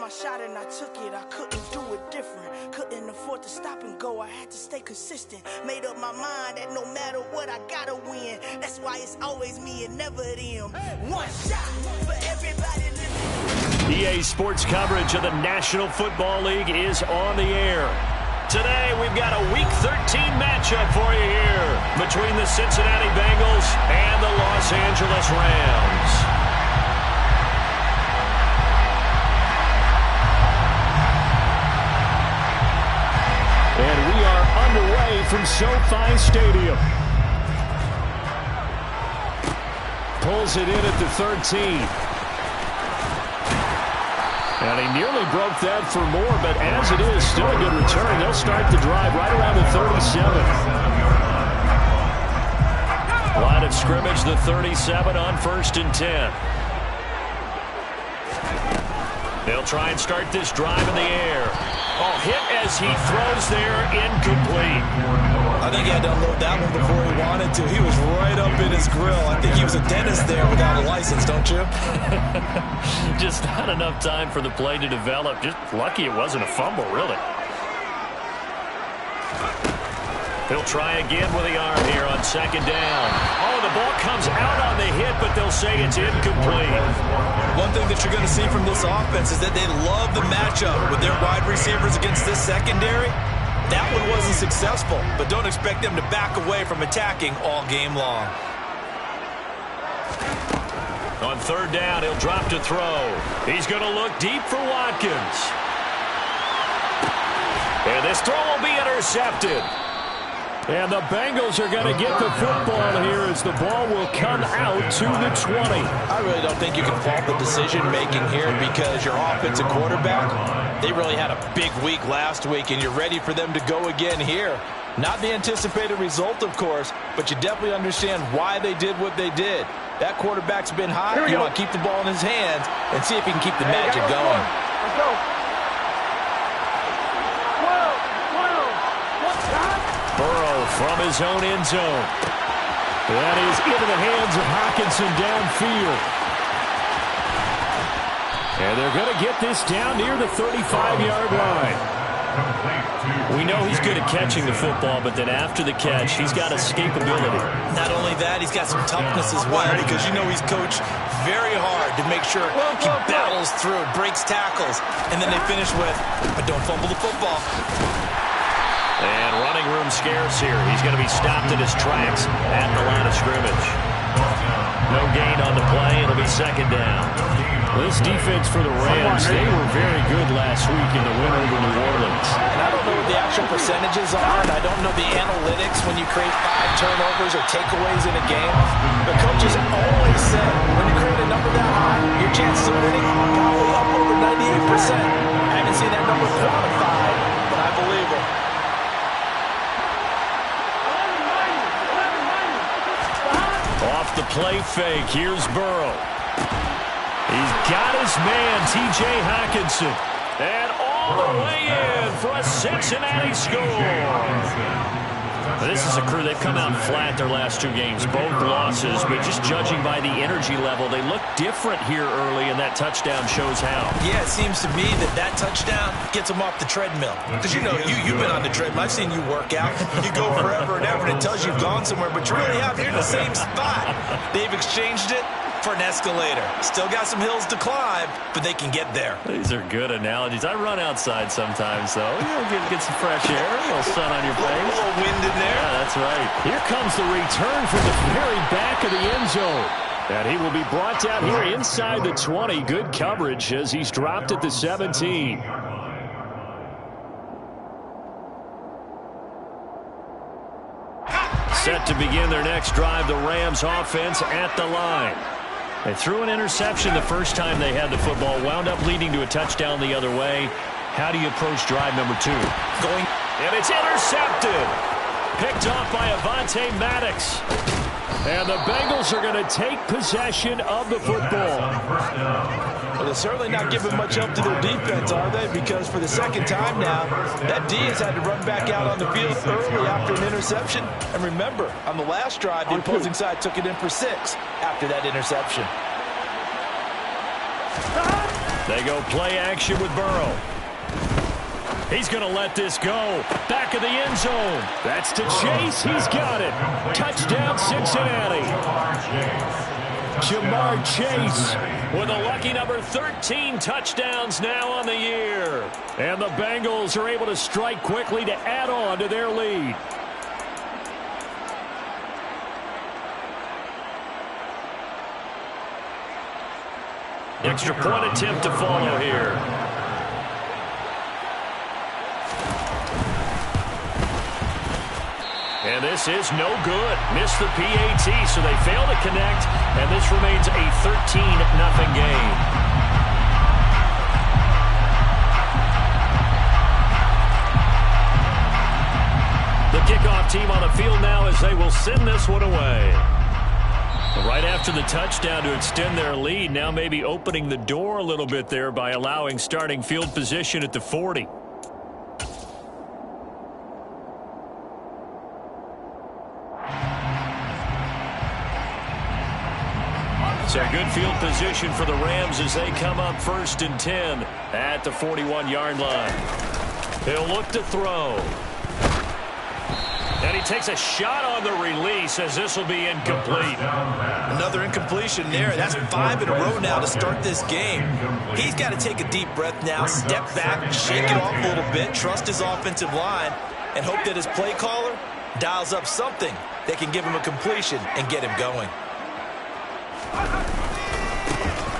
my shot and I took it. I couldn't do it different. Couldn't afford to stop and go. I had to stay consistent. Made up my mind that no matter what, I gotta win. That's why it's always me and never them. One shot for everybody listening. EA Sports coverage of the National Football League is on the air. Today, we've got a Week 13 matchup for you here between the Cincinnati Bengals and the Los Angeles Rams. And we are underway from SoFi Stadium. Pulls it in at the 13. And he nearly broke that for more, but as it is, still a good return. They'll start the drive right around the 37. Line of scrimmage, the 37 on 1st and 10. They'll try and start this drive in the air. Oh, hit as he throws there, incomplete. I think he had to unload that one before he wanted to. He was right up in his grill. I think he was a dentist there without a license, don't you? Just not enough time for the play to develop. Just lucky it wasn't a fumble, really. They'll try again with the arm here on 2nd down. Oh, the ball comes out on the hit, but they'll say it's incomplete. One thing that you're going to see from this offense is that they love the matchup with their wide receivers against this secondary. That one wasn't successful, but don't expect them to back away from attacking all game long. On 3rd down, he'll drop to throw. He's going to look deep for Watkins. And this throw will be intercepted. And the Bengals are going to get the football here as the ball will come out to the 20. I really don't think you can fault the decision-making here because your offensive quarterback, they really had a big week last week, and you're ready for them to go again here. Not the anticipated result, of course, but you definitely understand why they did what they did. That quarterback's been hot. You want to keep the ball in his hands and see if he can keep the magic going. Let's go. Burrow from his own end zone. That is into the hands of Hockenson downfield. And they're going to get this down near the 35-yard line. We know he's good at catching the football, but then after the catch, he's got escapability. Not only that, he's got some toughness as well because you know he's coached very hard to make sure he battles through, breaks tackles, and then they finish with, but don't fumble the football. And running room scarce here. He's going to be stopped in his tracks at the line of scrimmage. No gain on the play. It'll be 2nd down. This defense for the Rams, they were very good last week in the win over New Orleans. And I don't know what the actual percentages are, and I don't know the analytics when you create 5 turnovers or takeaways in a game. But coaches always say when you create a number that high, your chances of winning are probably up over 98%. I haven't seen that number quantified, but I believe it. Off the play fake, here's Burrow. He's got his man, T.J. Hockenson. And all the way in for a Cincinnati score. This is a crew, they've come out flat their last 2 games, both losses, but just judging by the energy level, they look different here early, and that touchdown shows how. Yeah, it seems to me that touchdown gets them off the treadmill. Because you know, you've been on the treadmill. I've seen you work out. You go forever and ever, and it tells you you've gone somewhere, but you're really out here in the same spot. They've exchanged it for an escalator. Still got some hills to climb, but they can get there. These are good analogies. I run outside sometimes, though. Get some fresh air, a little sun on your face. A little wind in there. Yeah, that's right. Here comes the return from the very back of the end zone. And he will be brought down here inside the 20. Good coverage as he's dropped at the 17. Set to begin their next drive, the Rams offense at the line. They threw an interception the first time they had the football, wound up leading to a touchdown the other way. How do you approach drive number 2? And it's intercepted. Picked off by Avonte Maddox. And the Bengals are going to take possession of the football. Well, they're certainly not giving much help to their defense, are they? Because for the 2nd time now, that D has had to run back out on the field early after an interception. And remember, on the last drive, the opposing side took it in for 6 after that interception. They go play action with Burrow. He's going to let this go. Back of the end zone. That's to Chase. He's got it. Touchdown, Cincinnati. Ja'Marr Chase with a lucky number 13 touchdowns now on the year. And the Bengals are able to strike quickly to add on to their lead. Extra point attempt to follow here. And this is no good. Missed the PAT, so they fail to connect, and this remains a 13-0 game. The kickoff team on the field now as they will send this one away. Right after the touchdown to extend their lead, now maybe opening the door a little bit there by allowing starting field position at the 40. So good field position for the Rams as they come up 1st and 10 at the 41-yard line. He'll look to throw. And he takes a shot on the release as this will be incomplete. Another incompletion there. That's 5 in a row now to start this game. He's got to take a deep breath now, step back, shake it off a little bit, trust his offensive line, and hope that his play caller dials up something that can give him a completion and get him going.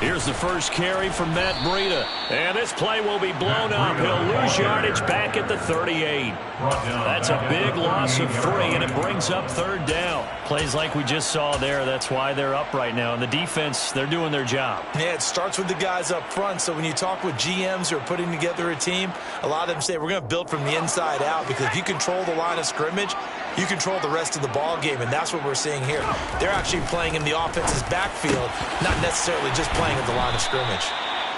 Here's the first carry from Matt Breida. And this play will be blown up. He'll lose yardage back at the 38. That's a big loss of 3, and it brings up 3rd down. Plays like we just saw there. That's why they're up right now. And the defense, they're doing their job. Yeah, it starts with the guys up front. So when you talk with GMs who are putting together a team, a lot of them say we're going to build from the inside out, because if you control the line of scrimmage, you control the rest of the ball game, and that's what we're seeing here. They're actually playing in the offense's backfield, not necessarily just playing at the line of scrimmage.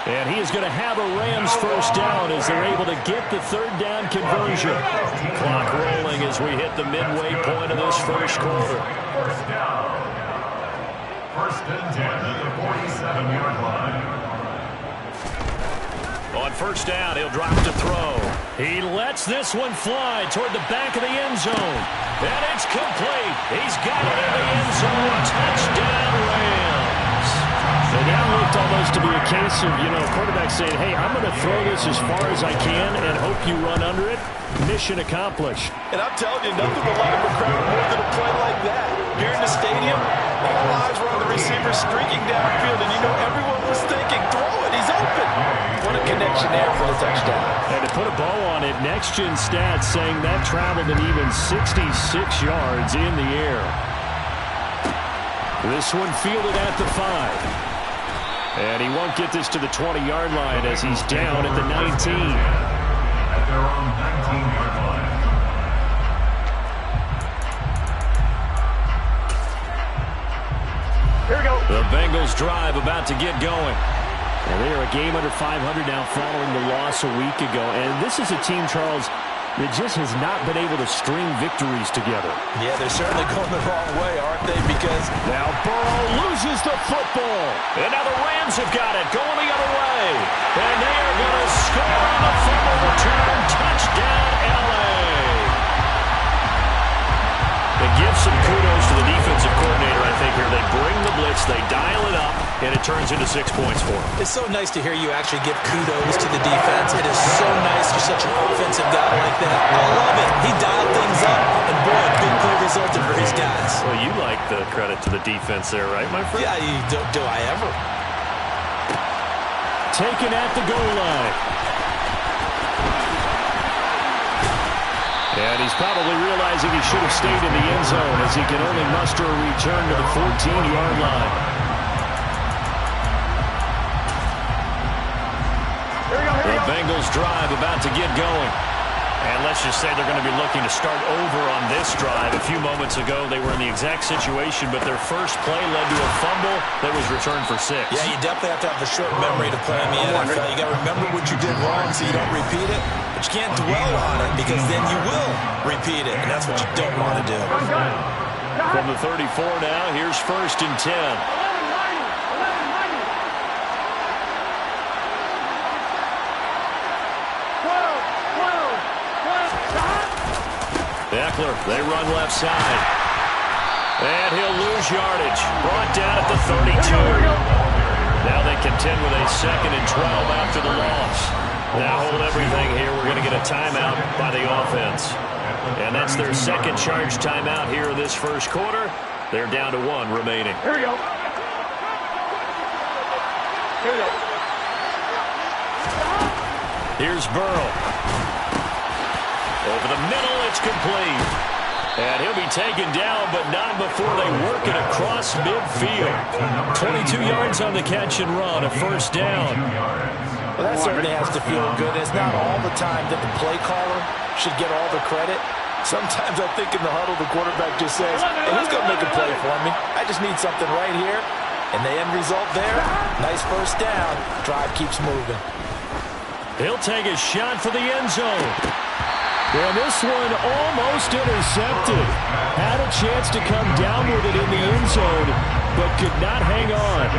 And he is going to have a Rams first down as they're able to get the 3rd down conversion. Clock rolling as we hit the midway point of this first quarter. First down. 1st and 10 at the 47-yard line. On 1st down, he'll drop to throw. He lets this one fly toward the back of the end zone. And it's complete. He's got it in the end zone. Touchdown, Rams. So that looked almost to be a case of, quarterback saying, hey, I'm going to throw this as far as I can and hope you run under it. Mission accomplished. And I'm telling you, nothing will light up a crowd more than a play like that. Here in the stadium, all eyes were on the receiver streaking downfield, and everyone was thinking, throw it, he's open. What a connection there for the touchdown. And to put a bow on it, Next Gen Stats saying that traveled an even 66 yards in the air. This one fielded at the 5. And he won't get this to the 20-yard line as he's down at the 19. At their own 19-yard line. Here we go. The Bengals drive about to get going. And they are a game under 500 now following the loss a week ago. And this is a team, Charles, that just has not been able to string victories together. Yeah, they're certainly going the wrong way, aren't they? Because now Burrow loses the football. And now the Rams have got it going the other way. And they are going to score on the fumble return. Touchdown, L.A. They give some kudos to the defensive coordinator, I think, here. They bring the blitz, they dial it up, and it turns into 6 points for them. It's so nice to hear you actually give kudos to the defense. It is so nice you're such an offensive guy like that. I love it. He dialed things up, and boy, a big play resulted for his guys. Well, you like the credit to the defense there, right, my friend? Yeah, do I ever. Taken at the goal line. And he's probably realizing he should have stayed in the end zone as he can only muster a return to the 14-yard line. The Bengals drive about to get going. And let's just say they're going to be looking to start over on this drive. A few moments ago, they were in the exact situation, but their first play led to a fumble that was returned for 6. Yeah, you definitely have to have a short memory to play in the NFL. You got to remember what you did wrong so you don't repeat it. But you can't dwell on it because then you will repeat it, and that's what you don't want to do. From the 34 now, here's 1st and 10. Eckler. They run left side. And he'll lose yardage. Brought down at the 32. Now they contend with a 2nd and 12 after the loss. Now hold everything here. We're going to get a timeout by the offense. And that's their second charge timeout here in this first quarter. They're down to 1 remaining. Here we go. Here we go. Here's Burrow. Over the middle, it's complete. And he'll be taken down, but not before they work it across midfield. 22 yards on the catch and run, a first down. Well, that certainly has to feel good. It's not all the time that the play caller should get all the credit. Sometimes I think in the huddle, the quarterback just says, hey, who's going to make a play for me? I just need something right here. And the end result there, nice first down. Drive keeps moving. He'll take a shot for the end zone. And this one almost intercepted. Had a chance to come down with it in the end zone, but could not hang on.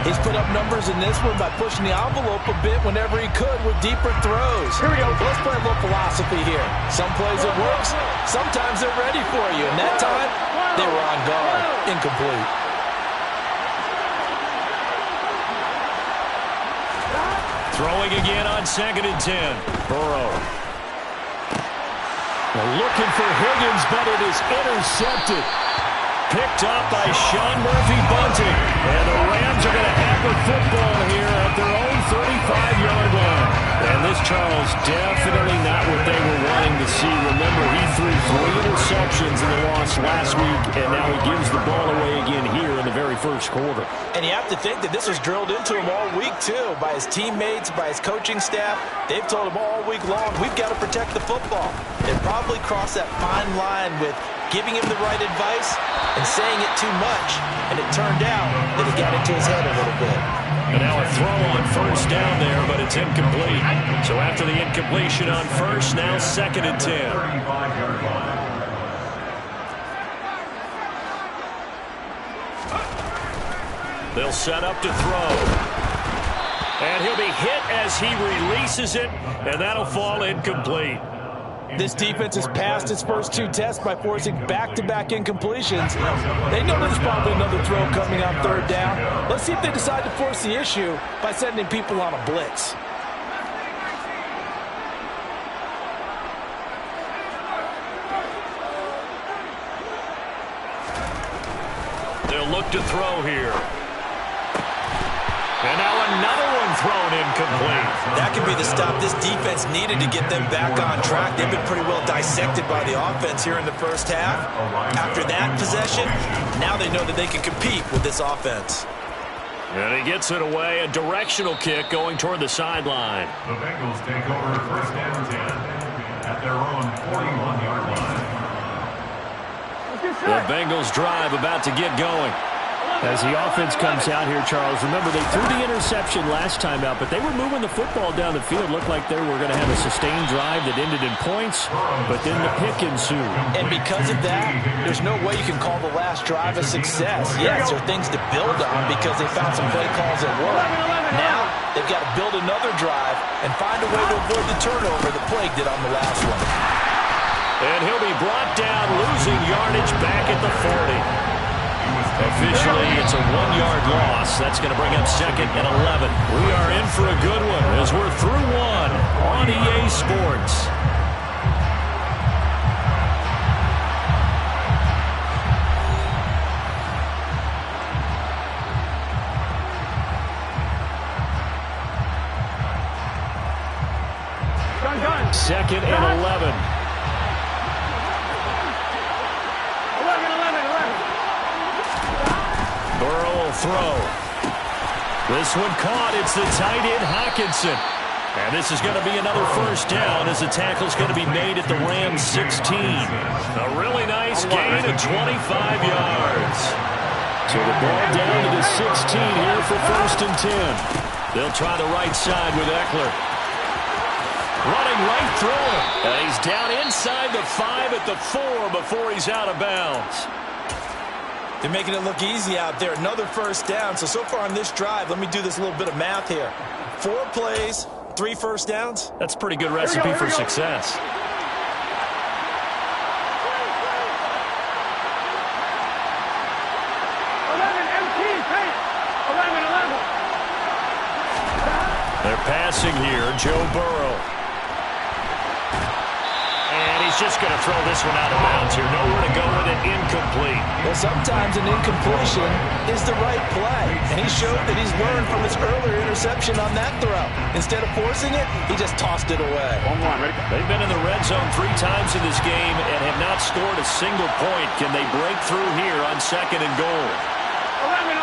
He's put up numbers in this one by pushing the envelope a bit whenever he could with deeper throws. Here we go. Let's play a little philosophy here. Some plays it works. Sometimes they're ready for you. And that time, they were on guard. Incomplete. Throwing again on 2nd and 10. Burrow. Looking for Higgins, but it is intercepted. Picked up by Sean Murphy-Bunting. And the Rams are going to have the football here at their own 35-yard line. And this, Charles, definitely not what they were wanting to see. Remember, he threw 3 interceptions in the loss last week, and now he gives the ball away again here in the very first quarter. And you have to think that this was drilled into him all week, too, by his teammates, by his coaching staff. They've told him all week long, we've got to protect the football. They probably crossed that fine line with giving him the right advice and saying it too much. And it turned out that it got into his head a little bit. And now a throw on first down there, but it's incomplete. So after the incompletion on first, now 2nd and 10. They'll set up to throw. And he'll be hit as he releases it, and that'll fall incomplete. This defense has passed its first 2 tests by forcing back-to-back incompletions. They know there's probably another throw coming on 3rd down. Let's see if they decide to force the issue by sending people on a blitz. They'll look to throw here. And now another one thrown incomplete. That could be the stop this defense needed to get them back on track. They've been pretty well dissected by the offense here in the first half. After that possession, now they know that they can compete with this offense. And he gets it away, a directional kick going toward the sideline. The Bengals take over 1st and 10 at their own 41-yard line. The Bengals drive about to get going. As the offense comes out here, Charles, remember they threw the interception last time out, but they were moving the football down the field. Looked like they were going to have a sustained drive that ended in points, but then the pick ensued. And because of that, there's no way you can call the last drive a success. Yes, there are things to build on because they found some play calls that work. Now, they've got to build another drive and find a way to avoid the turnover that plagued it on the last one. And he'll be brought down, losing yardage back at the 40. Officially, it's a 1-yard loss. That's going to bring up 2nd and 11. We are in for a good one as we're through 1 on EA Sports. Gun. 2nd and 11. 11. Burrow will throw. This one caught. It's the tight end, Hockenson. And this is going to be another first down as the tackle's going to be made at the Rams 16. A really nice gain of 25 yards. So the ball down to the 16 here for 1st and 10. They'll try the right side with Eckler. Running right through him. And he's down inside the 5 at the 4 before he's out of bounds. They're making it look easy out there. Another first down. So far on this drive, let me do this little bit of math here. 4 plays, 3 first downs. That's a pretty good recipe for success. passing here, Joe Burrow. And he's just going to throw this one out of bounds here. Nowhere to go with it, incomplete. Well, sometimes an incompletion is the right play. And he showed that he's learned from his earlier interception on that throw. Instead of forcing it, he just tossed it away. They've been in the red zone 3 times in this game and have not scored a single point. Can they break through here on 2nd and goal? 11.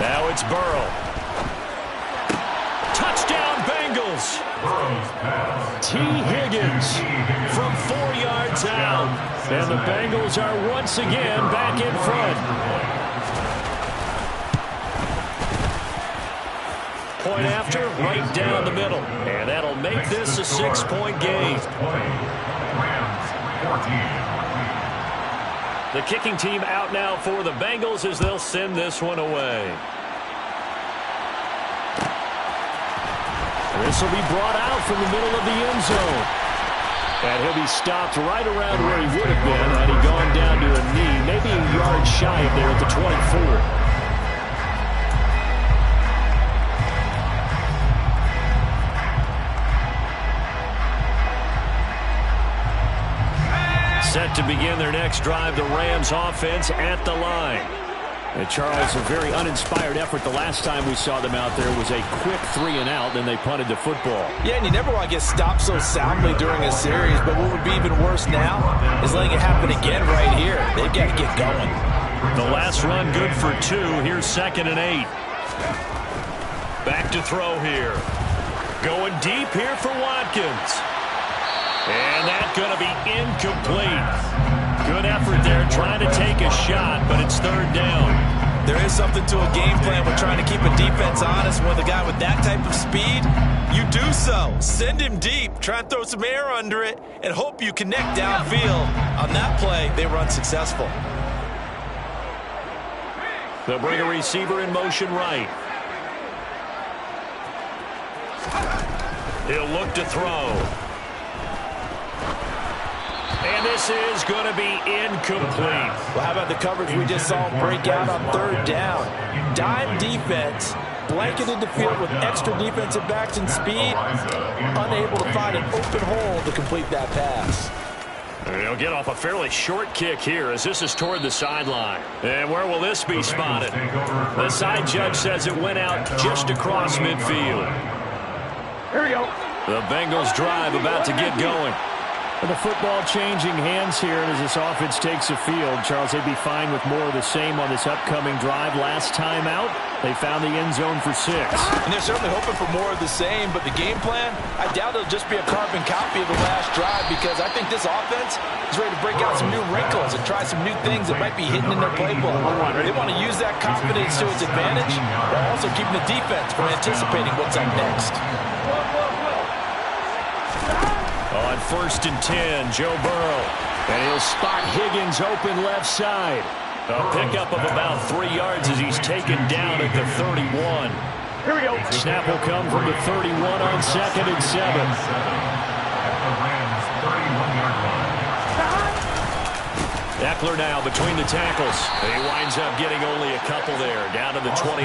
Now it's Burrow. Touchdown, Bengals. T. Higgins from 4 yards out. And the Bengals are once again back in front. Point after, right down the middle. And that'll make this a 6-point game. The kicking team out now for the Bengals as they'll send this one away. This will be brought out from the middle of the end zone. And he'll be stopped right around where he would have been had he gone down to a knee, maybe a yard shy of there at the 24. Set to begin their next drive, the Rams offense at the line. And Charles, a very uninspired effort the last time we saw them out there was a quick 3-and-out, then they punted the football. Yeah, and you never want to get stopped so soundly during a series, but what would be even worse now is letting it happen again right here. They've got to get going. The last run good for 2. Here's 2nd and 8. Back to throw here. Going deep here for Watkins. And that's going to be incomplete. Good effort there trying to take a shot, but it's 3rd down. There is something to a game plan with trying to keep a defense honest. With a guy with that type of speed, you do so. Send him deep, try and throw some air under it, and hope you connect downfield. On that play, they were unsuccessful. They'll bring a receiver in motion right. He'll look to throw. And this is going to be incomplete. Well, how about the coverage we just saw him break out on 3rd down? Dime defense, blanketed the field with extra defensive backs and speed, unable to find an open hole to complete that pass. He'll get off a fairly short kick here as this is toward the sideline. And where will this be spotted? The side judge says it went out just across midfield. Here we go. The Bengals drive about to get going. The football changing hands here, and as this offense takes the field, Charles, they'd be fine with more of the same on this upcoming drive. Last time out, they found the end zone for 6. And they're certainly hoping for more of the same, but the game plan, I doubt it'll just be a carbon copy of the last drive because I think this offense is ready to break out some new wrinkles and try some new things that might be hidden in their playbook. They want to use that confidence to its advantage while also keeping the defense from anticipating what's up next. On 1st and 10, Joe Burrow. And he'll spot Higgins open left side. A pickup of about 3 yards as he's taken down at the 31. Here we go. Snap will come from the 31 on 2nd and 7. Eckler now between the tackles. He winds up getting only a couple there, down to the 29.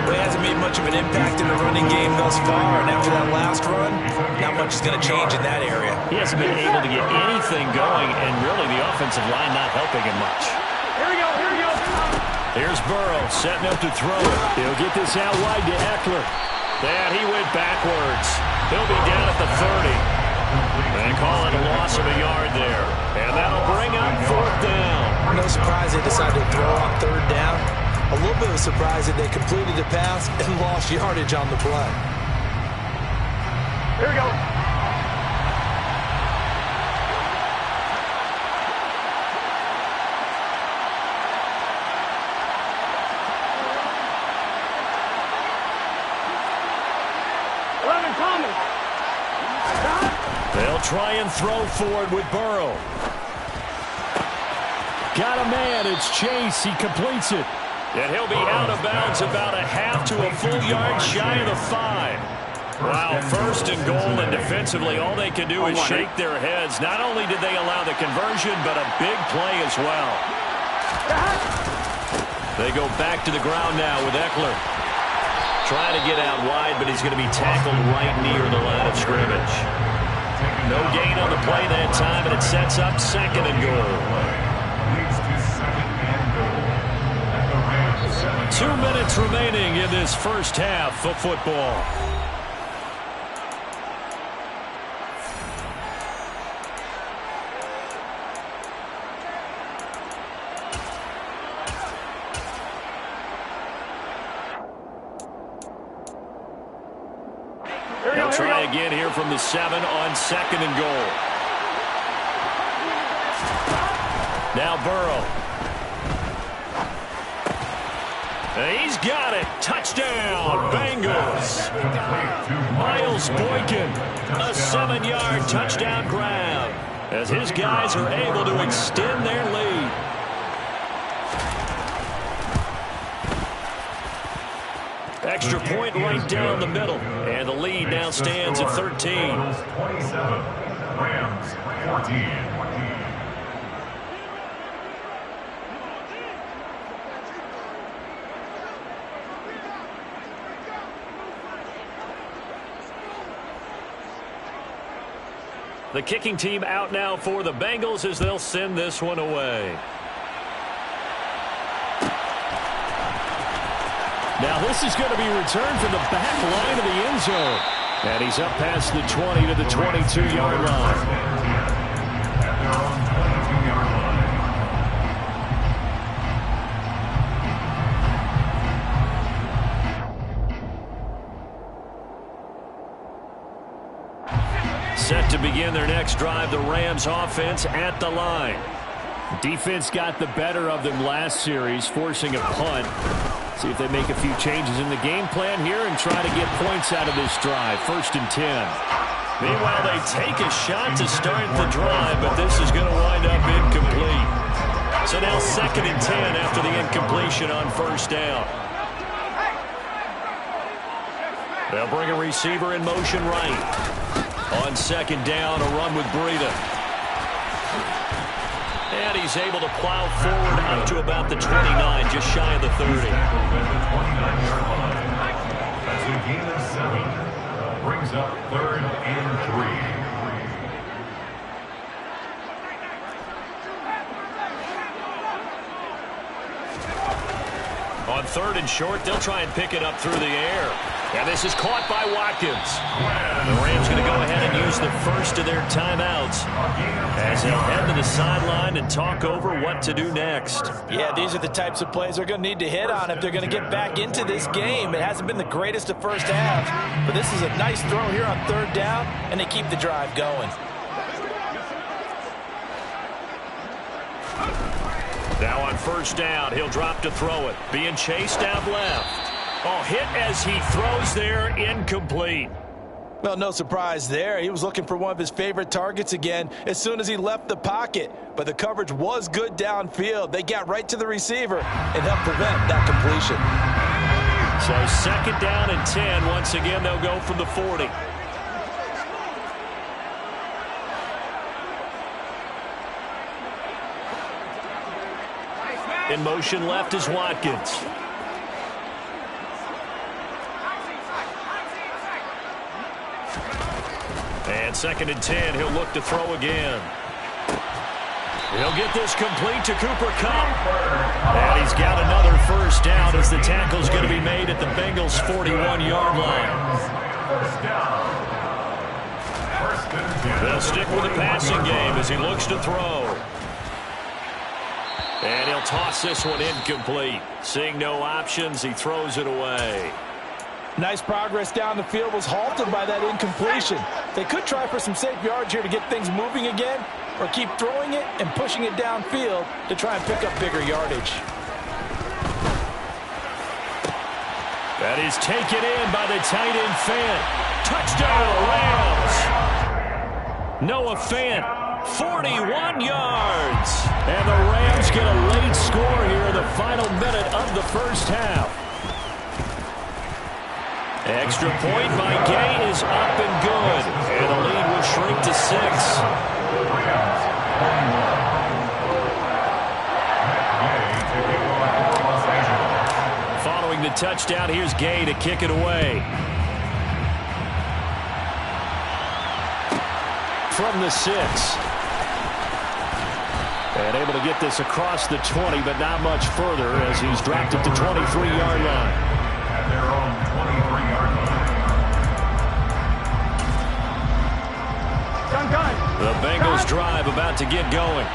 But he hasn't made much of an impact in the running game thus far, and after that last run, not much is going to change in that area. He hasn't been able to get anything going, and really the offensive line not helping him much. Here we go. Here we go. Here's Burrow setting up to throw it. He'll get this out wide to Eckler. And he went backwards. He'll be down at the 30. They call it a loss of a yard there. And that'll bring up 4th down. No surprise they decided to throw on 3rd down. A little bit of a surprise that they completed the pass and lost yardage on the play. Here we go. They'll try and throw forward with Burrow. Got a man. It's Chase. He completes it. And he'll be out of bounds about a half to a full yard shy of the 5. Wow, first and goal, and defensively, all they can do is shake their heads. Not only did they allow the conversion, but a big play as well. They go back to the ground now with Eckler. Trying to get out wide, but he's going to be tackled right near the line of scrimmage. No gain on the play that time, and it sets up second and goal. 2 minutes remaining in this first half of football. They'll try again here from the 7 on second and goal. Now Burrow. He's got it. Touchdown, Bengals. Miles Boykin, a 7-yard touchdown grab as his guys are able to extend their lead. Extra point right down the middle. And the lead now stands at 13. 27, Rams 14. The kicking team out now for the Bengals as they'll send this one away. Now this is going to be returned from the back line of the end zone. And he's up past the 20 to the 22-yard line. Set to begin their next drive, the Rams offense at the line. Defense got the better of them last series, forcing a punt. See if they make a few changes in the game plan here and try to get points out of this drive. 1st and 10. Meanwhile, they take a shot to start the drive, but this is going to wind up incomplete. So now 2nd and 10 after the incompletion on 1st down. They'll bring a receiver in motion right. On 2nd down, a run with Breida. And he's able to plow forward up to about the 29, just shy of the 30. That's a gain of 7. Brings up 3rd and 3. On 3rd and short, they'll try and pick it up through the air. And this is caught by Watkins. The Rams going to go ahead and use the first of their timeouts as they'll head to the sideline and talk over what to do next. Yeah, these are the types of plays they're going to need to hit on if they're going to get back into this game. It hasn't been the greatest of first halves, but this is a nice throw here on 3rd down, and they keep the drive going. Now on 1st down, he'll drop to throw it. Being chased out left. Oh, hit as he throws there, incomplete. Well, no surprise there. He was looking for one of his favorite targets again as soon as he left the pocket. But the coverage was good downfield. They got right to the receiver and helped prevent that completion. So 2nd down and 10. Once again, they'll go from the 40. In motion left is Watkins. And 2nd and 10, he'll look to throw again. He'll get this complete to Cooper Kupp. And he's got another 1st down as the tackle's going to be made at the Bengals' 41-yard line. They'll stick with the passing game as he looks to throw. And he'll toss this one incomplete. Seeing no options, he throws it away. Nice progress down the field, was halted by that incompletion. They could try for some safe yards here to get things moving again, or keep throwing it and pushing it downfield to try and pick up bigger yardage. That is taken in by the tight end Fant. Touchdown, Rams! Noah Fant, 41 yards. And the Rams get a late score here in the final minute of the 1st half. Extra point by Gay is up and good. And the lead will shrink to 6. Following the touchdown, here's Gay to kick it away. From the 6. And able to get this across the 20, but not much further as he's dropped at the 23-yard line. At their own 23-yard line. The Bengals drive about to get going.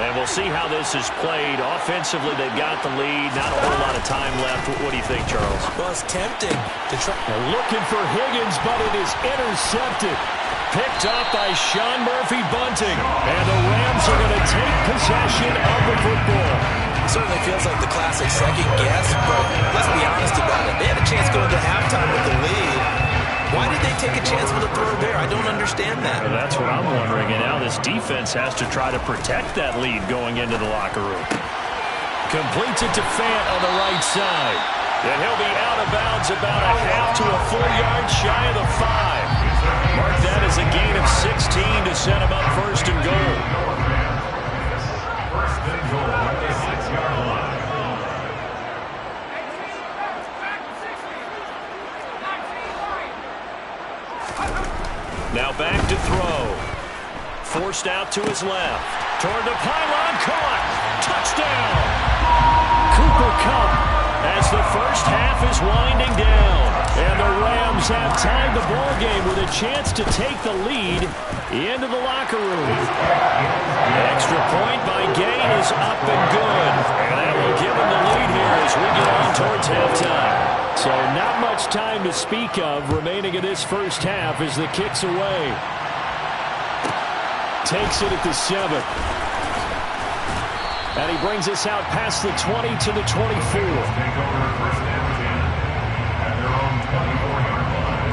And we'll see how this is played. Offensively, they've got the lead. Not a whole lot of time left. What do you think, Charles? Well, it's tempting to try. They're looking for Higgins, but it is intercepted. Picked up by Sean Murphy-Bunting. And the Rams are going to take possession of the football. It certainly feels like the classic second guess, but let's be honest about it. They had a chance going to halftime with the lead. Why did they take a chance with a throw there? I don't understand that. Well, that's what I'm wondering. And now this defense has to try to protect that lead going into the locker room. Completes it to Fant on the right side. And he'll be out of bounds about a half to a full yard shy of the 5. Mark that as a gain of 16 to set him up first and goal. First and goal at the 6-yard line. Now back to throw. Forced out to his left. Toward the pylon, caught. Touchdown. Cooper Kupp as the first half is winding down. And the Rams have tied the ball game with a chance to take the lead into the locker room. Extra point by Gay is up and good. And that will give him the lead here as we get on towards halftime. So not much time to speak of remaining in this first half as the kick's away. Takes it at the 7. And he brings us out past the 20 to the 24. Take over first and 10 at their own 24-yard line.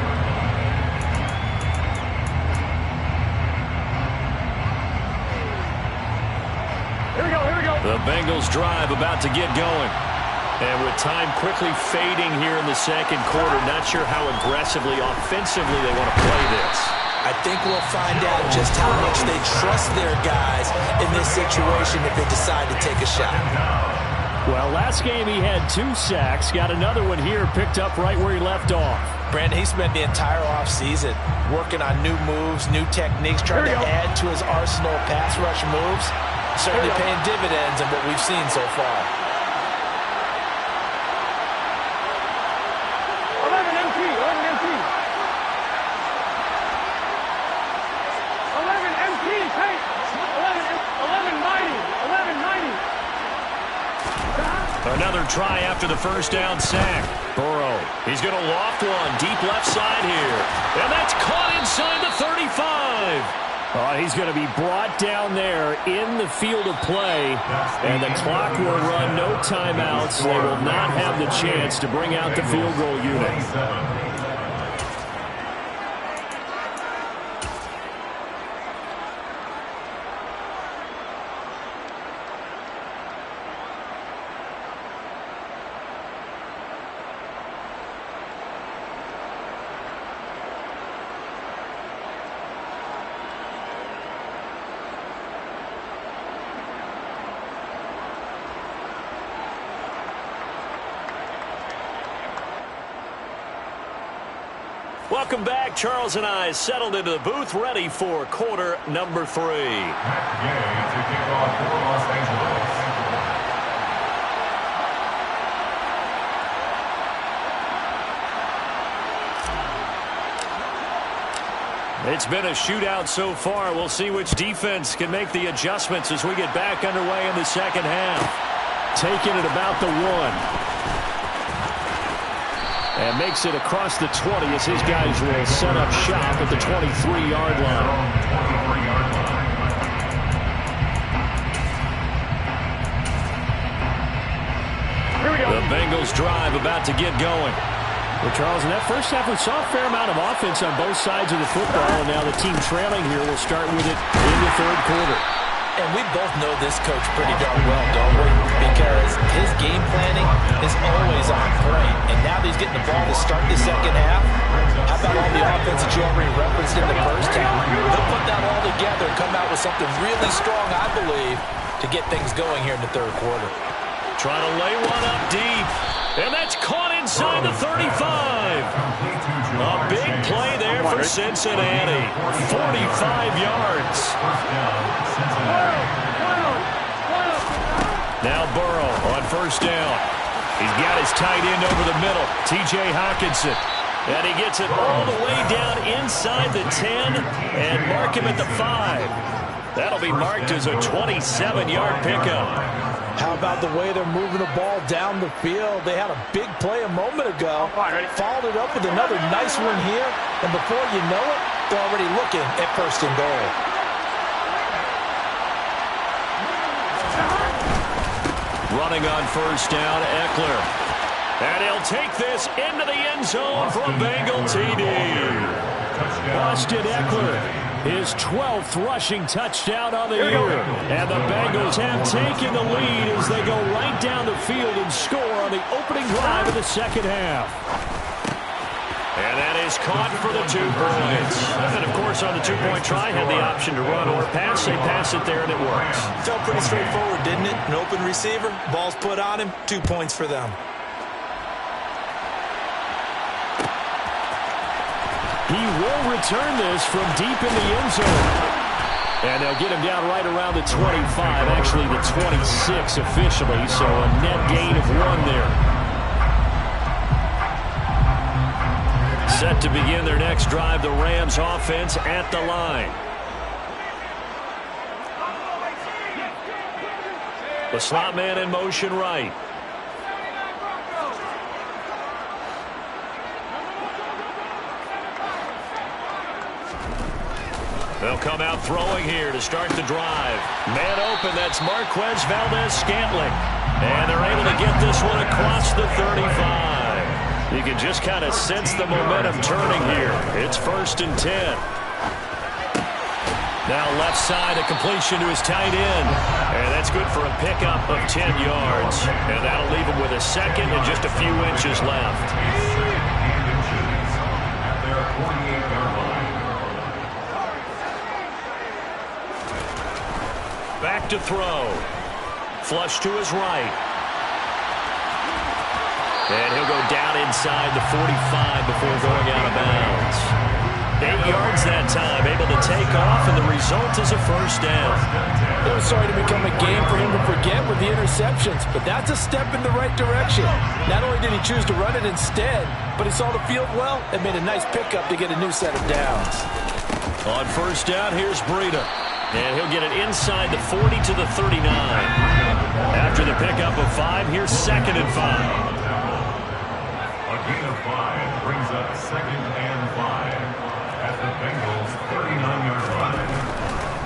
Here we go, here we go. The Bengals drive about to get going. And with time quickly fading here in the second quarter, not sure how aggressively, offensively they want to play this. I think we'll find out just how much they trust their guys in this situation if they decide to take a shot. Well, last game he had 2 sacks. Got another one here picked up right where he left off. Brandon, he spent the entire offseason working on new moves, new techniques, trying to add to his arsenal of pass rush moves. Certainly paying dividends in what we've seen so far. 11 MT, 11 MT. 11 MT, hey. 11 mighty, 11 mighty. Another try after the first down sack. Burrow, he's going to loft one deep left side here. And that's caught inside the 35. He's going to be brought down there in the field of play. And the clock will run, no timeouts. They will not have the chance to bring out the field goal unit. Welcome back. Charles and I settled into the booth, ready for quarter number 3. Matt Gay to kick off for Los Angeles. It's been a shootout so far. We'll see which defense can make the adjustments as we get back underway in the second half. Taking it about the 1. And makes it across the 20 as his guys will set up shop at the 23-yard line. Here we go. The Bengals drive about to get going. Well, Charles, in that first half, we saw a fair amount of offense on both sides of the football, and now the team trailing here will start with it in the third quarter. And we both know this coach pretty darn well, don't we? Because his game planning is always on point. And now that he's getting the ball to start the second half, how about all the offense that you already referenced in the first half? They'll put that all together and come out with something really strong, I believe, to get things going here in the third quarter. Trying to lay one up deep. And that's caught inside the 35. A big play there for Cincinnati. 45 yards. Now Burrow on first down. He's got his tight end over the middle, T.J. Hockenson. And he gets it all the way down inside the 10 and mark him at the 5. That'll be marked as a 27-yard pickup. How about the way they're moving the ball down the field? They had a big play a moment ago. Followed it up with another nice one here. And before you know it, they're already looking at first and goal. Running on first down, Eckler. And he'll take this into the end zone for a Bengal TD. Austin Eckler. His 12th rushing touchdown on the year. And the Bengals have taken the lead as they go right down the field and score on the opening drive of the second half. And that is caught for the 2 points. And, of course, on the 2-point try, had the option to run or pass. They pass it there, and it works. Felt pretty straightforward, didn't it? An open receiver, ball's put on him, 2 points for them. He will return this from deep in the end zone. And they'll get him down right around the 25, actually the 26 officially, so a net gain of 1 there. Set to begin their next drive, the Rams offense at the line. The slot man in motion right. They'll come out throwing here to start the drive. Man open, that's Marquez Valdes-Scantling. And they're able to get this one across the 35. You can just kind of sense the momentum turning here. It's first and 10. Now left side, a completion to his tight end. And that's good for a pickup of 10 yards. And that'll leave him with a second and just a few inches left. At their 48-yard line. Back to throw. Flush to his right. And he'll go down inside the 45 before going out of bounds. 8 yards that time, able to take off, and the result is a first down. It was starting to become a game for him to forget with the interceptions, but that's a step in the right direction. Not only did he choose to run it instead, but he saw the field well and made a nice pickup to get a new set of downs. On first down, here's Breida. And he'll get it inside the 40 to the 39. After the pickup of 5, here's second and 5. A gain of 5 brings up second and 5 at the Bengals' 39-yard line.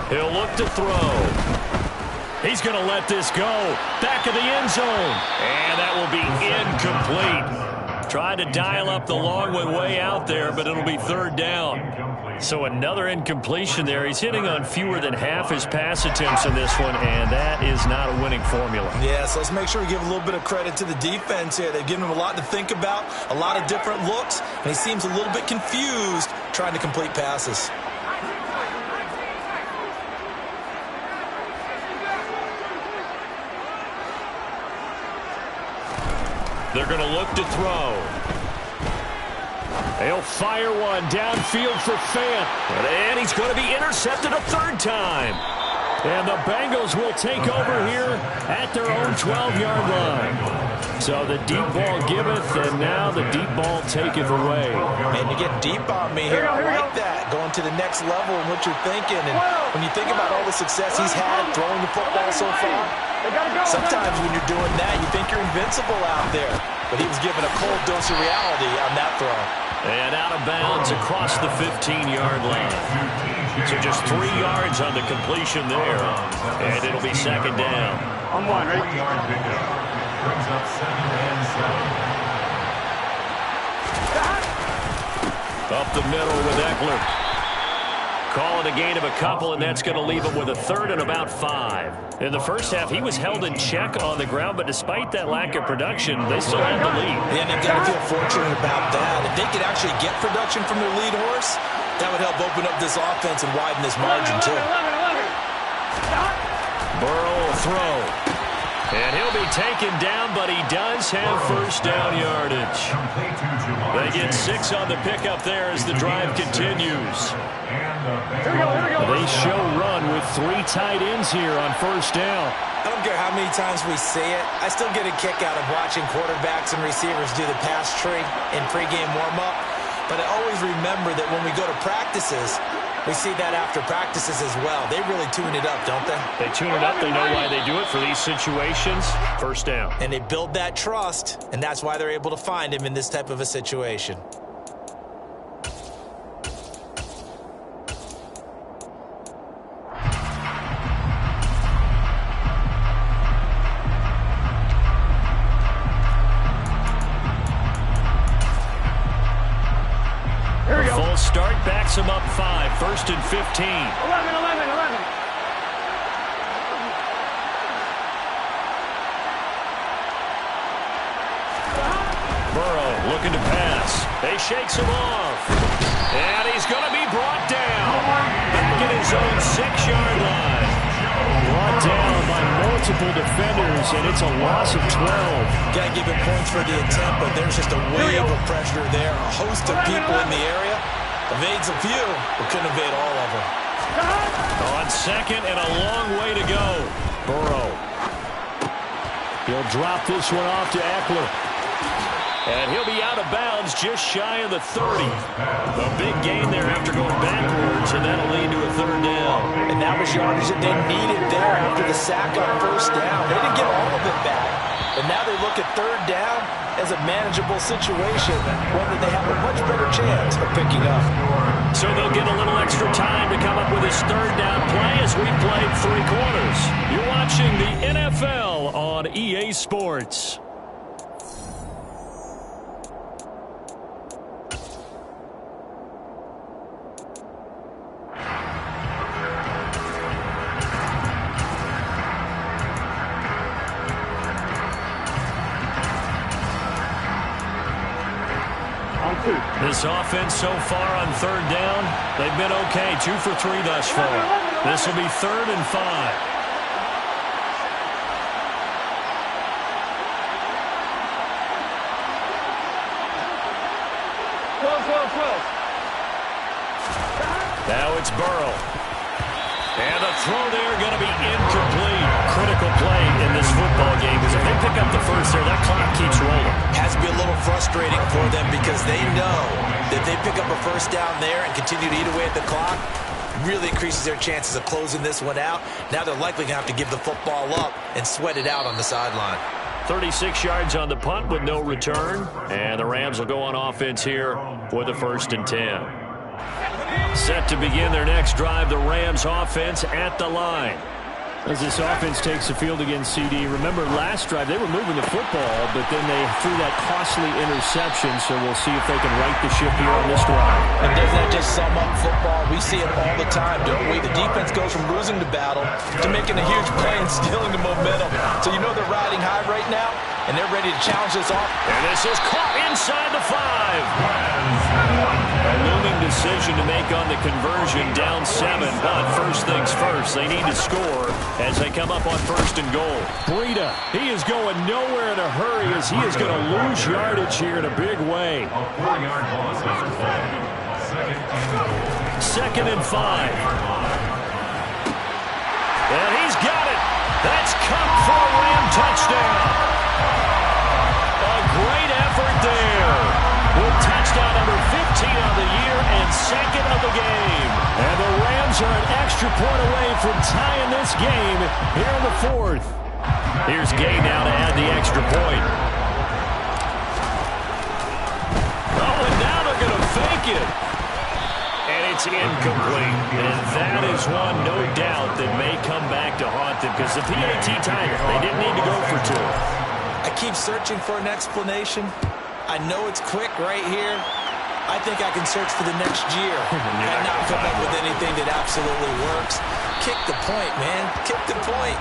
He'll look to throw. He's going to let this go. Back of the end zone. And that will be incomplete. Tried to dial up the long one way out there, but it'll be third down. So another incompletion there. He's hitting on fewer than half his pass attempts in this one, and that is not a winning formula. Yeah, so let's make sure we give a little bit of credit to the defense here. They've given him a lot to think about, a lot of different looks, and he seems a little bit confused trying to complete passes. They're going to look to throw. They'll fire one downfield for Fant. And he's going to be intercepted a third time. And the Bengals will take over here at their own 12-yard line. So the deep ball giveth, and now the deep ball taketh away. And you get deep on me here. I like that. Going to the next level in what you're thinking. And when you think about all the success he's had throwing the football so far, sometimes when you're doing that, you think you're invincible out there. But he was given a cold dose of reality on that throw. And out of bounds across the 15-yard line. So just 3 yards on the completion there. And it'll be second down. On 1, right? 3-yard pickup brings up second and 7. Up the middle with Eckler. Call it a gain of a couple, and that's going to leave him with a third and about 5. In the first half, he was held in check on the ground, but despite that lack of production, they still had the lead. Yeah, and they've got to feel fortunate about that. If they could actually get production from their lead horse, that would help open up this offense and widen this margin, too. Burrow will throw. And he'll be taken down, but he does have first down yardage. They get 6 on the pickup there as the drive continues. They show run with 3 tight ends here on first down. I don't care how many times we see it. I still get a kick out of watching quarterbacks and receivers do the pass tree in pregame warm-up. But I always remember that when we go to practices, we see that after practices as well. They really tune it up, don't they? They tune it up. They know why they do it for these situations. First down. And they build that trust, and that's why they're able to find him in this type of a situation. Start backs him up 5, first and 15. 11. Burrow looking to pass. He shakes him off. And he's going to be brought down. Back at his own 6-yard line. Brought down by multiple defenders, and it's a loss of 12. Got to give him points for the attempt, but there's just a wave of pressure there. A host of people in the area. Evades a few, but couldn't evade all of them. On second and a long way to go. Burrow. He'll drop this one off to Eckler. And he'll be out of bounds just shy of the 30. A big gain there after going backwards, and that'll lead to a third down. And that was yardage that they needed there after the sack on first down. They didn't get all of it back. And now they look at third down as a manageable situation, one that they have a much better chance of picking up. So they'll get a little extra time to come up with his third down play as we played 3 quarters. You're watching the NFL on EA Sports. This offense so far on third down, they've been okay. 2 for 3 thus far. This will be 3rd and 5. Close. Now it's Burrow. And the throw there going to be incomplete. Critical play in this football game because if they pick up the first there, that clock keeps rolling. Has to be a little frustrating for them because they know that if they pick up a first down there and continue to eat away at the clock, really increases their chances of closing this one out. Now they're likely going to have to give the football up and sweat it out on the sideline. 36 yards on the punt with no return. And the Rams will go on offense here with a 1st and 10. Set to begin their next drive, the Rams offense at the line. As this offense takes the field against CD, remember last drive they were moving the football, but then they threw that costly interception, so we'll see if they can right the ship here on this drive. And doesn't that just sum up football? We see it all the time, don't we? The defense goes from losing the battle to making a huge play and stealing the momentum. So you know they're riding high right now, and they're ready to challenge this off. And this is caught inside the 5. A looming decision to make on the conversion, down 7. But first things first, they need to score as they come up on 1st and goal. Breida, he is going nowhere in a hurry as he is going to lose yardage here in a big way. A 4-yard loss is the play. 2nd and 5. And he's got it. That's Kupp for a Ram touchdown. A great effort there. With touchdown number 15 of the year and 2nd of the game. And the Rams are an extra point away from tying this game here in the 4th. Here's Gay now to add the extra point. Oh, and now they're going to fake it. And it's incomplete. And that is one, no doubt, that may come back to haunt them because the PAT tied it. They didn't need to go for 2. I keep searching for an explanation. I know it's quick right here, I think I can search for the next year and not come up with anything that absolutely works. Kick the point, man. Kick the point.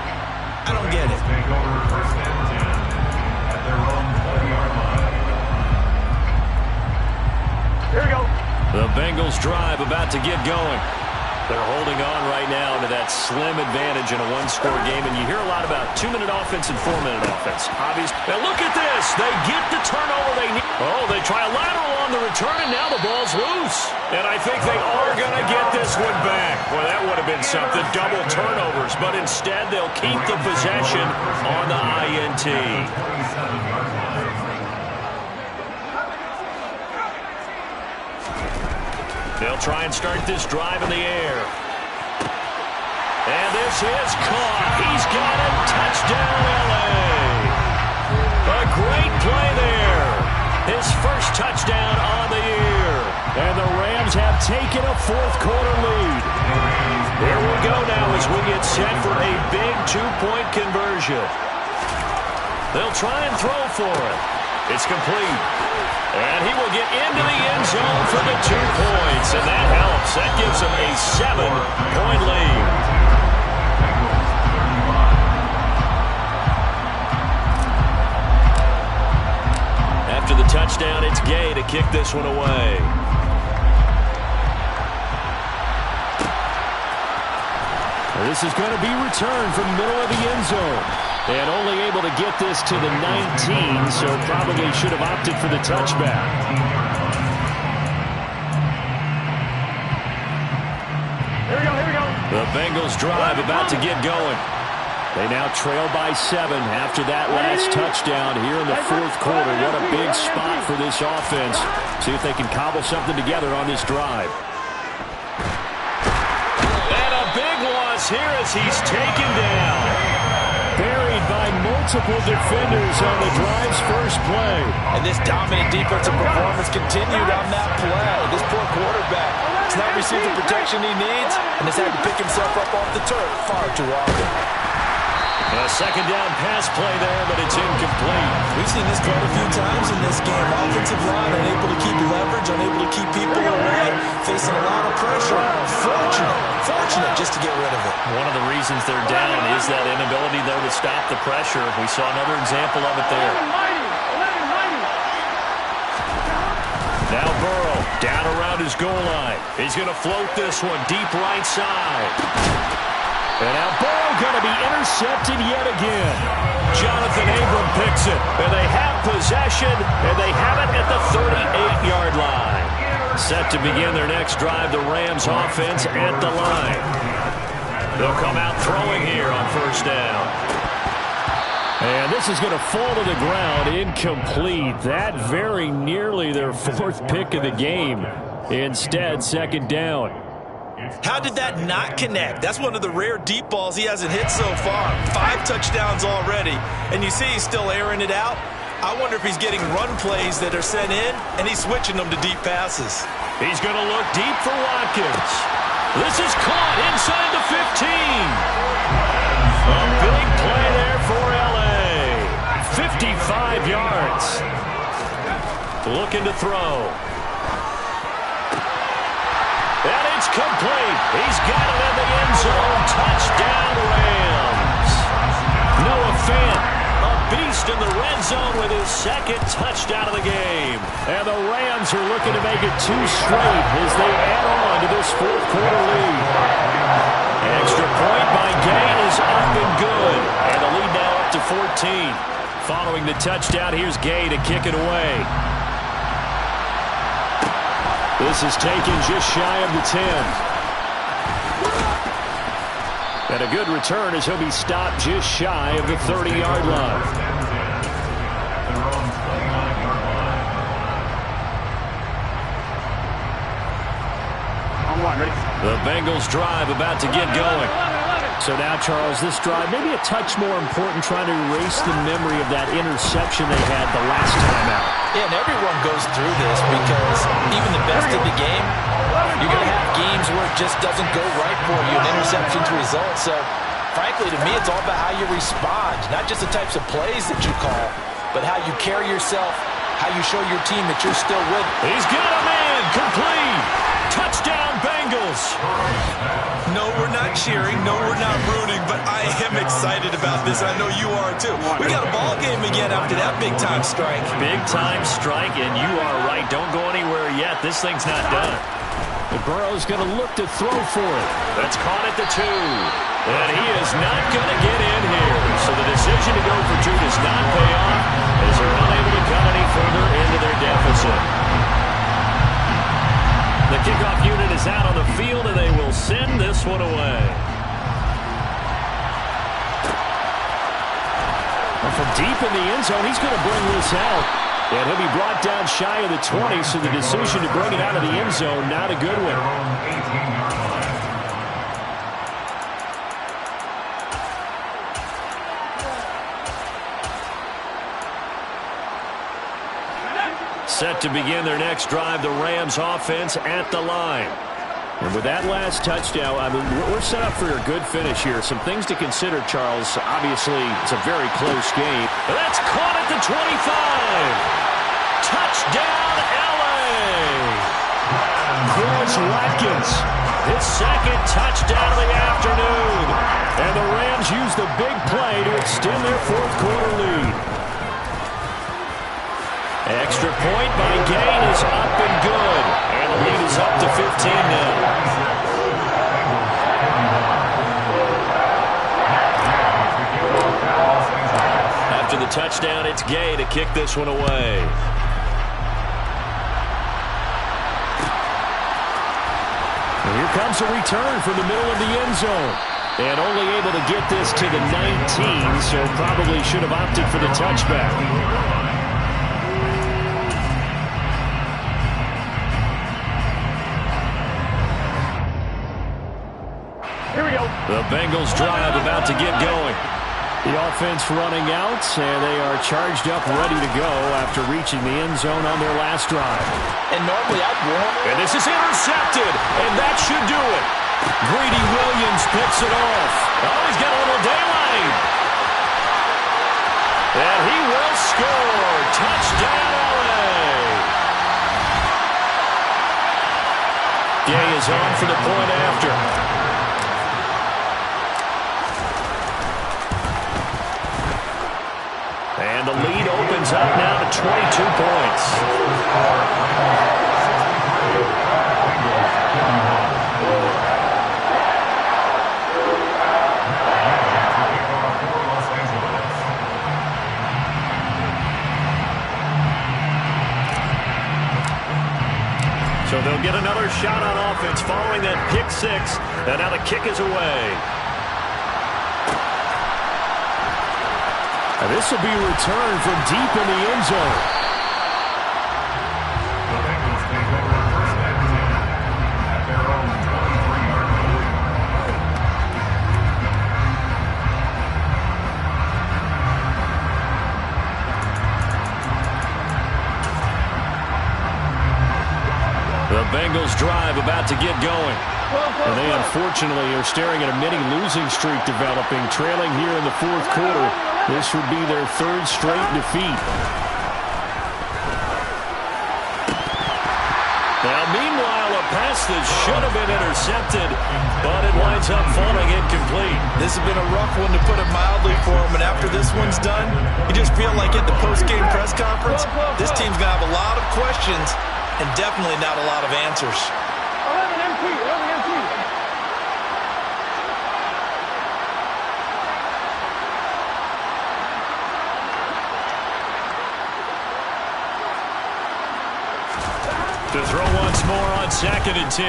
I don't get it. Take over first and 10 at their own 40-yard line. Here we go. The Bengals drive about to get going. They're holding on right now to that slim advantage in a one-score game, and you hear a lot about 2-minute offense and 4-minute offense. Obviously, now look at this. They get the turnover they need. Oh, they try a lateral on the return, and now the ball's loose. And I think they are going to get this one back. Well, that would have been something, double turnovers, but instead they'll keep the possession on the INT. They'll try and start this drive in the air. And this is caught. He's got it. Touchdown, L.A. A great play there. His first touchdown on the year. And the Rams have taken a fourth-quarter lead. Here we go now as we get set for a big two-point conversion. They'll try and throw for it. It's complete. And he will get into the end zone for the 2 points. And that helps. That gives him a 7-point lead. After the touchdown, it's Gay to kick this one away. This is going to be returned from the middle of the end zone. And only able to get this to the 19, so probably should have opted for the touchback. Here we go, here we go. The Bengals drive about to get going. They now trail by 7 after that last touchdown here in the fourth quarter. What a big spot for this offense. See if they can cobble something together on this drive. And a big loss here as he's taken down. Buried by multiple defenders on the drive's first play. And this dominant defensive performance continued on that play. This poor quarterback has not received the protection he needs and has had to pick himself up off the turf far too often. A second down pass play there, but it's incomplete. We've seen this quite a few times in this game. Offensive line unable to keep leverage, unable to keep people away, facing a lot of pressure. Fortunate just to get rid of it. One of the reasons they're down is that inability, though, to stop the pressure. We saw another example of it there. 11-90. Now Burrow down around his goal line. He's going to float this one deep right side. And now Burrow going to be intercepted yet again. Jonathan Abram picks it. And they have possession, and they have it at the 38-yard line. Set to begin their next drive, the Rams offense at the line. They'll come out throwing here on first down. And this is going to fall to the ground, incomplete. That very nearly their fourth pick of the game. Instead, second down. How did that not connect? That's one of the rare deep balls he hasn't hit so far. 5 touchdowns already, and you see he's still airing it out. I wonder if he's getting run plays that are sent in, and he's switching them to deep passes. He's going to look deep for Watkins. This is caught inside the 15. A big play there for L.A. 55 yards. Looking to throw. And it's complete. He's got it in the end zone. Touchdown, Rams. Noah Fant, a beast in the red zone with his second touchdown of the game. And the Rams are looking to make it 2 straight as they add on to this fourth quarter lead. Extra point by Gay is up and good. And the lead now up to 14. Following the touchdown, here's Gay to kick it away. This is taken just shy of the 10. And a good return as he'll be stopped just shy of the 30-yard line. The Bengals drive about to get going. So now, Charles, this drive maybe a touch more important, trying to erase the memory of that interception they had the last time out. Yeah, and everyone goes through this because even the best of the game, you're going to have games where it just doesn't go right for you, and interceptions result. So, frankly, to me, it's all about how you respond, not just the types of plays that you call, but how you carry yourself, how you show your team that you're still with. He's got a man. again, complete. Touchdown, Bengals. No, we're not cheering. No, we're not rooting, but I am excited about this. I know you are too. We got a ball game again after that big-time strike. Big-time strike, and you are right. Don't go anywhere yet. This thing's not done. And Burrow's going to look to throw for it. That's caught at the 2. And he is not going to get in here. So the decision to go for 2 does not pay off as they're unable to cut any further into their deficit. The kickoff unit is out on the field, and they will send this one away. And from deep in the end zone, he's going to bring this out. And he'll be brought down shy of the 20, so the decision to bring it out of the end zone, not a good one. Set to begin their next drive, the Rams offense at the line. And with that last touchdown, I mean, we're set up for a good finish here. Some things to consider, Charles. Obviously, it's a very close game. That's caught at the 25. Touchdown, L.A. Chris Watkins. His second touchdown of the afternoon. And the Rams use the big play to extend their fourth quarter lead. Extra point by Gain is up and good. And the lead is up to 15 now. After the touchdown, it's Gay to kick this one away. And here comes a return from the middle of the end zone. And only able to get this to the 19, so probably should have opted for the touchback. Here we go. The Bengals drive about to get going. The offense running out, and they are charged up, ready to go after reaching the end zone on their last drive. And normally I'd warn. And this is intercepted, and that should do it. Greedy Williams picks it off. Oh, he's got a little daylight. And he will score. Touchdown, L.A. Gay is on for the point after. And the lead opens up now to 22 points. So they'll get another shot on offense following that pick six. And now the kick is away. And this will be returned from deep in the end zone. The Bengals take over first and 10 at their own 23-yard line. The Bengals drive about to get going. And they unfortunately are staring at a mini losing streak developing, trailing here in the fourth quarter. This would be their third straight defeat. Now, meanwhile, a pass that should have been intercepted, but it winds up falling incomplete. This has been a rough one, to put it mildly, for him. And after this one's done, you just feel like at the post-game press conference, this team's going to have a lot of questions and definitely not a lot of answers. 11 MT, 11 MT. To throw once more on 2nd and 10.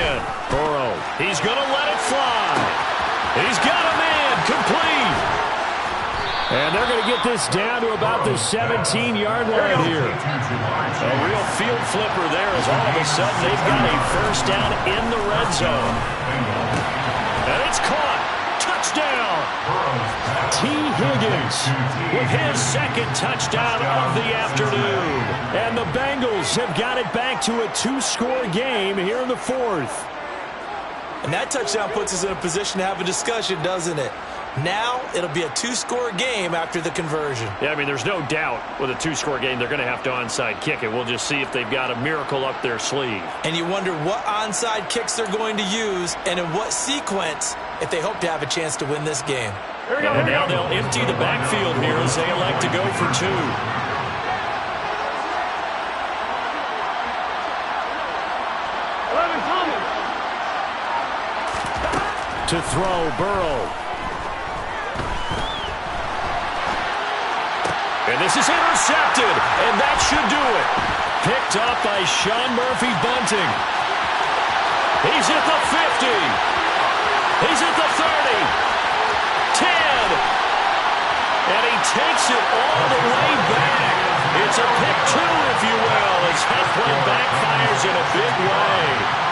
Burrow, he's going to let it fly. He's got a man, complete. And they're going to get this down to about the 17-yard line here. A real field flipper there as all of a sudden they've got a first down in the red zone. And it's caught. Touchdown. T. Higgins With his second touchdown of the afternoon. and the Bengals have got it back to a 2-score game here in the fourth. And that touchdown puts us in a position to have a discussion, doesn't it? Now it'll be a two-score game after the conversion. Yeah, I mean, there's no doubt with a two-score game they're going to have to onside kick it. We'll just see if they've got a miracle up their sleeve. And you wonder what onside kicks they're going to use and in what sequence if they hope to have a chance to win this game. And now they'll empty the backfield here as they elect to go for two. To throw, Burrow. And this is intercepted, and that should do it. Picked up by Sean Murphy-Bunting. He's at the 50. He's at the 30. 10. And he takes it all the way back. It's a pick two, if you will, as Heflin backfires in a big way.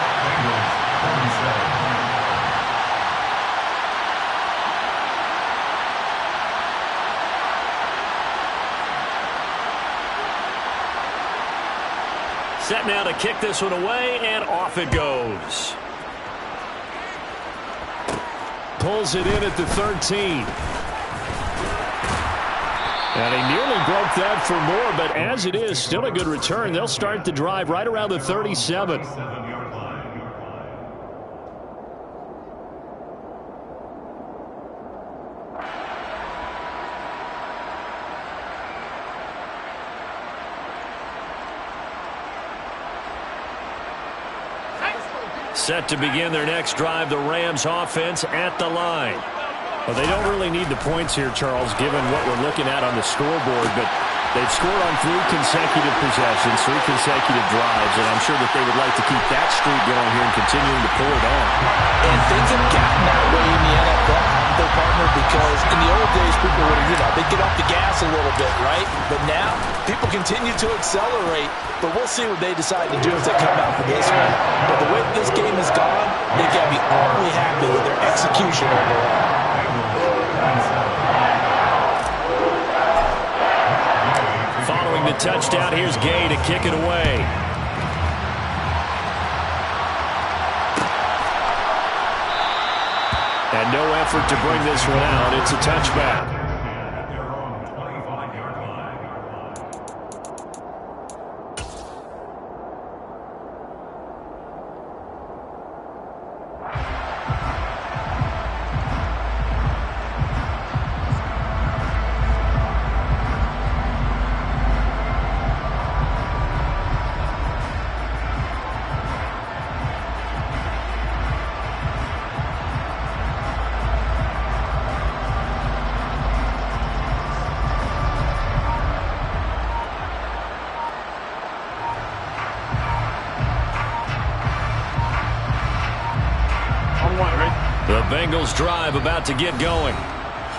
Set now to kick this one away, and off it goes. Pulls it in at the 13. And he nearly broke that for more, but as it is, still a good return. They'll start the drive right around the 37. Set to begin their next drive, the Rams offense at the line. Well, they don't really need the points here, Charles, given what we're looking at on the scoreboard, but they've scored on 3 consecutive possessions, 3 consecutive drives, and I'm sure that they would like to keep that streak going here and continuing to pull it on. And things have gotten that way in the NFL, their partner, because in the old days, people would, they'd get off the gas a little bit, right? But now, people continue to accelerate, but we'll see what they decide to do as they come out for this one. But the way this game has gone, they've got to be awfully happy with their execution overall. Following the touchdown, here's Gay to kick it away. And no effort to bring this one out. It's a touchback. The Bengals drive about to get going.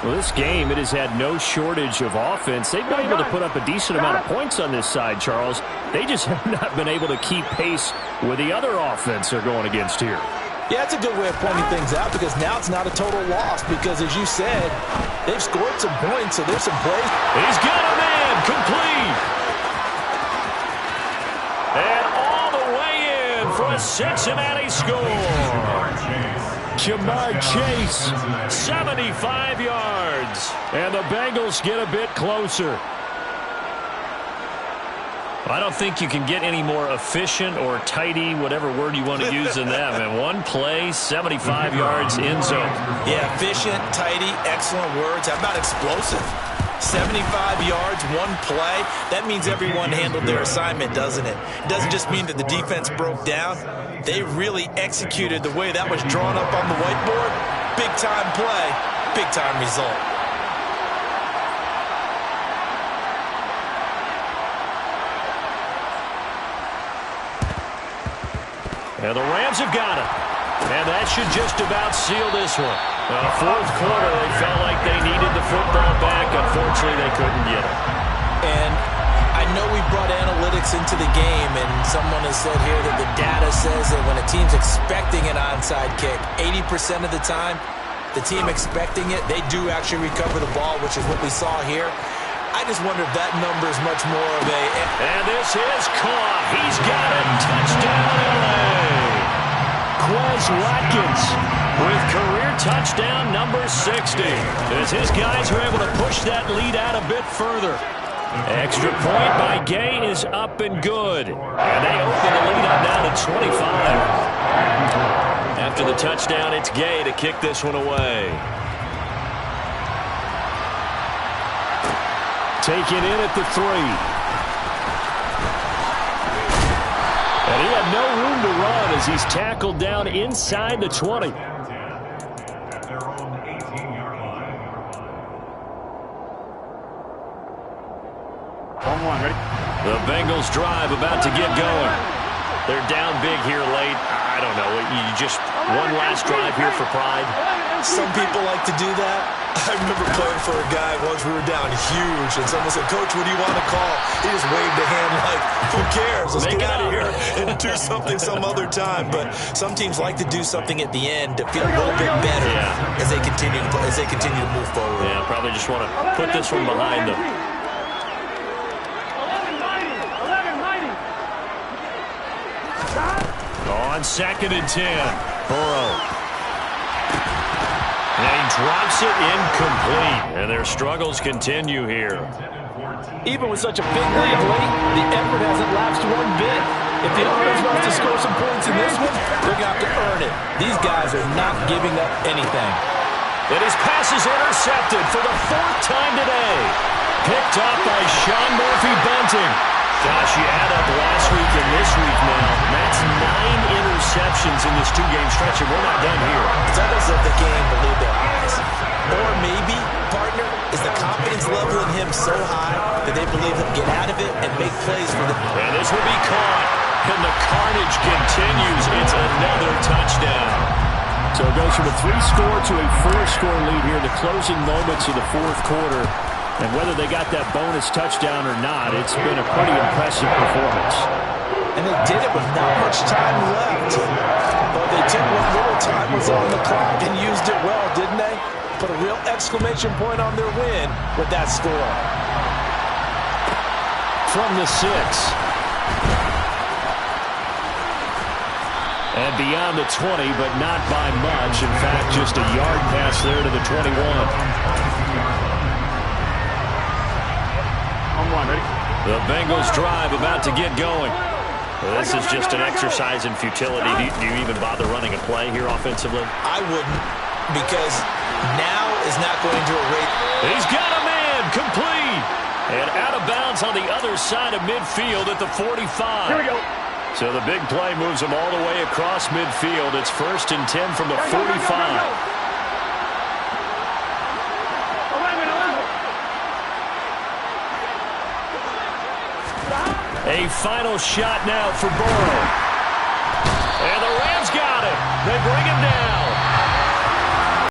Well, this game, it has had no shortage of offense. They've been able to put up a decent amount of points on this side, Charles. They just have not been able to keep pace with the other offense they're going against here. Yeah, it's a good way of pointing things out because now it's not a total loss because, as you said, they've scored some points, so there's some plays. He's got a man complete. And all the way in for a Cincinnati score. Jamar Chase, 75 yards. And the Bengals get a bit closer. I don't think you can get any more efficient or tidy, whatever word you want to use in that. And one play, 75 yards, end zone. Yeah, efficient, tidy, excellent words. How about explosive? 75 yards, one play. That means everyone handled their assignment, doesn't it? It doesn't just mean that the defense broke down. They really executed the way that was drawn up on the whiteboard. Big-time play, big-time result. And the Rams have got it. And that should just about seal this one. Fourth quarter, they felt like they needed the football back. Unfortunately, they couldn't get it. And I know we brought analytics into the game, and someone has said here that the data says that when a team's expecting an onside kick, 80% of the time, the team expecting it, they do actually recover the ball, which is what we saw here. I just wonder if that number is much more of a... And this is caught. He's got it. Touchdown, LA. Quez Watkins with career touchdown number 60. As his guys are able to push that lead out a bit further. Extra point by Gay is up and good. And they open the lead up now to 25. After the touchdown, it's Gay to kick this one away. Taken in at the 3. And he had no room to run as he's tackled down inside the 20. The Bengals drive about to get going. They're down big here late. I don't know. You just one last drive here for pride. Some people like to do that. I remember playing for a guy once. We were down huge, and someone said, "Coach, what do you want to call?" He just waved a hand like, "Who cares? Let's get out of here and do something some other time." But some teams like to do something at the end to feel a little bit better as they continue to move forward. Yeah, probably just want to put this one behind them. 11-90. On 2nd and 10, Burrow. And he drops it incomplete, and their struggles continue here. Even with such a big lead late, the effort hasn't lapsed one bit. If the offense wants to score some points in this one, they're going to have to earn it. These guys are not giving up anything. And his pass is intercepted for the 4th time today. Picked up by Sean Murphy-Bunting. Gosh, you add up last week and this week now. That's 9 interceptions in this 2-game stretch, and we're not done here. It's almost like the game believed their eyes. Or maybe, partner, is the confidence level in him so high that they believe he'll get out of it and make plays for them. And this will be caught. And the carnage continues. It's another touchdown. So it goes from a 3-score to a 4-score lead here in the closing moments of the 4th quarter. And whether they got that bonus touchdown or not, it's been a pretty impressive performance. And they did it with not much time left. But they took what little time was on the clock and used it well, didn't they? Put a real exclamation point on their win with that score. From the 6. And beyond the 20, but not by much. In fact, just a yard pass there to the 21. The Bengals drive about to get going. Well, this is just an exercise in futility. Do you even bother running a play here offensively? I wouldn't, because now is not going to erase. He's got a man, complete. And out of bounds on the other side of midfield at the 45. Here we go. So the big play moves him all the way across midfield. It's 1st and 10 from the 45. A final shot now for Burrow. And the Rams got him. They bring him down.